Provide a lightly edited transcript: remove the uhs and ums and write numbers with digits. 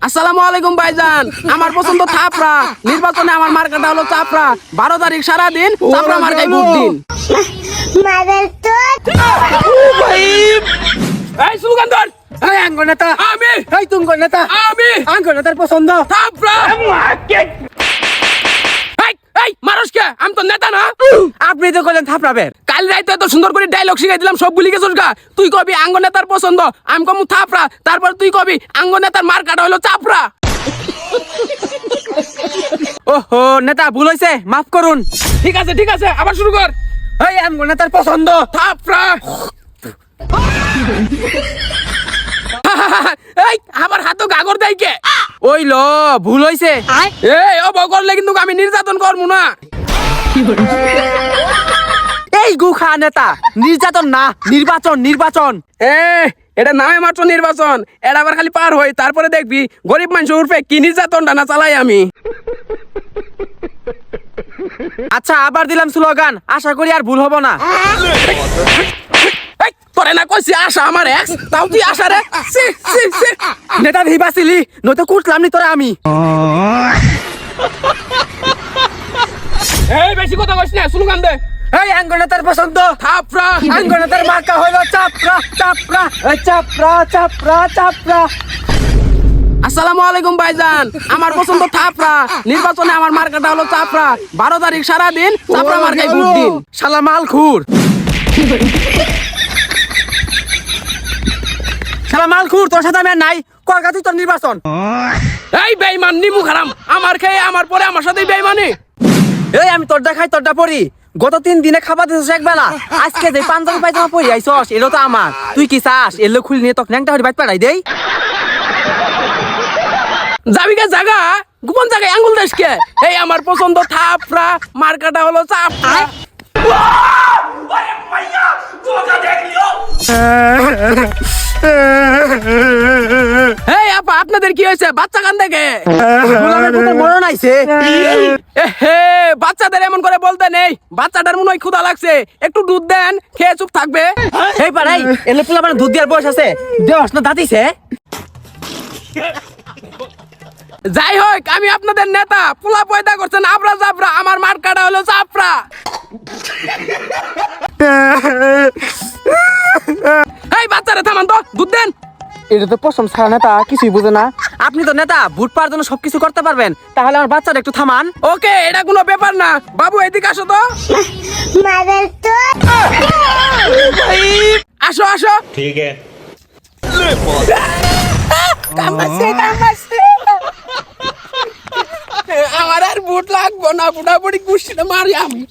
আসসালামু আলাইকুম ভাইজান, আমার পছন্দ থাপড়া। নির্বাচনে আমার মার্কাটা হলো চাপড়া। 12 তারিখ সারাদিন চাপড়া মার্কায় ভোট দিন। এই স্লোগান ধর। এই আঙ্গ নেতা আমি, এই তুঙ্গ নেতা আমি আঙ্গ নেতার পছন্দ থাপড়া। এই মানুষ কে? আমি তো নেতা না। আপনি তো করেন থাপড়াবেন। কাল রাইতে এত সুন্দর করে ডায়লগ শিখাই দিলাম, সব ভুলে গেছিস গা। তুই কবি আঙ্গ নেতার পছন্দ, আমি কমু থাপড়া। তারপর তুই কবি আঙ্গ নেতার মার্কাটা হলো চাপড়া। ওহো নেতা ভুল হয়েছে, মাফ করুন। ঠিক আছে ঠিক আছে, আবার শুরু কর। এই আঙ্গ নেতার পছন্দ থাপড়া। এই আমার হাতও গাগর দেয় কে? ওই ল ভুল হয়েছে। এই অব করলে কিন্তু আমি নির্যাতন করবো না। এই গুখা নেতা, নির্যাতন না, নির্বাচন নির্বাচন। এটা নামে মাত্র নির্বাচন, এটা আবার খালি পার হই, তারপরে দেখবি গরিব মানুষ উঠবে কি নির্যাতনটা না চালাই আমি। আচ্ছা আবার দিলাম স্লোগান, আশা করি আর ভুল হবো না। এই, তোরে না কইছি আশা আমার এক্স, তাও তুই আশা রে। ছি, ছি, ছি। নেতা ভিবাসিলি নয়তো কুটলাম নি তোরা আমি। এই বেশি কথা কইস না, স্লোগান দে। এই আঙ্গ নেতার পছন্দ থাপড়া। আঙ্গ নেতার মার্কা হইলো চাপড়া চাপড়া চাপড়া চাপড়া চাপড়া। আসসালামু আলাইকুম ভাইজান, আমার পছন্দ থাপড়া। নির্বাচনে আমার মার্কাটা হলো চাপড়া। 12 তারিখ সারাদিন চাপড়া মার্কায় ভোট দিন। শালা মাল খুর, শালা মাল খুর, তোর সাথে আমি আর নাই। কলকাতা তুই তোর নির্বাচন। এই বেঈমান নিমু খারাম, আমার খেয়ে আমার পরে আমার সাথেই বেঈমানি। এই আমি তোরটা খাই তোরটা পড়ি। গত 3 দিনে খাবার দিছিস একবেলা, আজকে যে পাঞ্জাবি পায়জামা পরি আইছস এলো তো আমার। তুই কি চাস এলো খুলি নিয়ে তোকে ন্যাংটা হরি বাইট পাঠাই দেই? যাবি কে জায়গা, গোপন জায়গায় আঙ্গুল দেশ কে? এই আমার পছন্দ থাপড়া, মার্কাটা হলো চাপড়া। এই আপা, আপনাদের কি হয়েছে? বাচ্চা কান দেখে গোলামের পুতের মরণ আইছে। হে, বাচ্চাদের এমন করে বলতে নেই। বাচ্চাটার মনে হয় ক্ষুধা লাগছে, একটু দুধ দেন, খেয়ে চুপ থাকবে। এই পাড়াই এলে পোলা মানে দুধ দেওয়ার বয়স আছে, দেওয়াস না দাঁতিছে। যাই হোক, আমি আপনাদের নেতা। পোলা পয়দা করছেন আবরা জাবরা, আমার মার্কাটা হলো চাপড়া। এই বাচ্চারা থামান তো, দুধ দেন। এটা তো পছন্দ ছাড়া নেতা কিছুই বুঝে না। আপনি তো নেতা, ভোট পাওয়ার জন্য সবকিছু করতে পারবেন, তাহলে আমার বাচ্চাটা একটু থামান। ওকে, এটা কোনো ব্যাপার না। বাবু এদিকে আসো তো। আসো আসো। ठीक है। আমার আর ভোট লাগবো না, বুড়াবুড়ি গুষ্টিটা মারি আমি।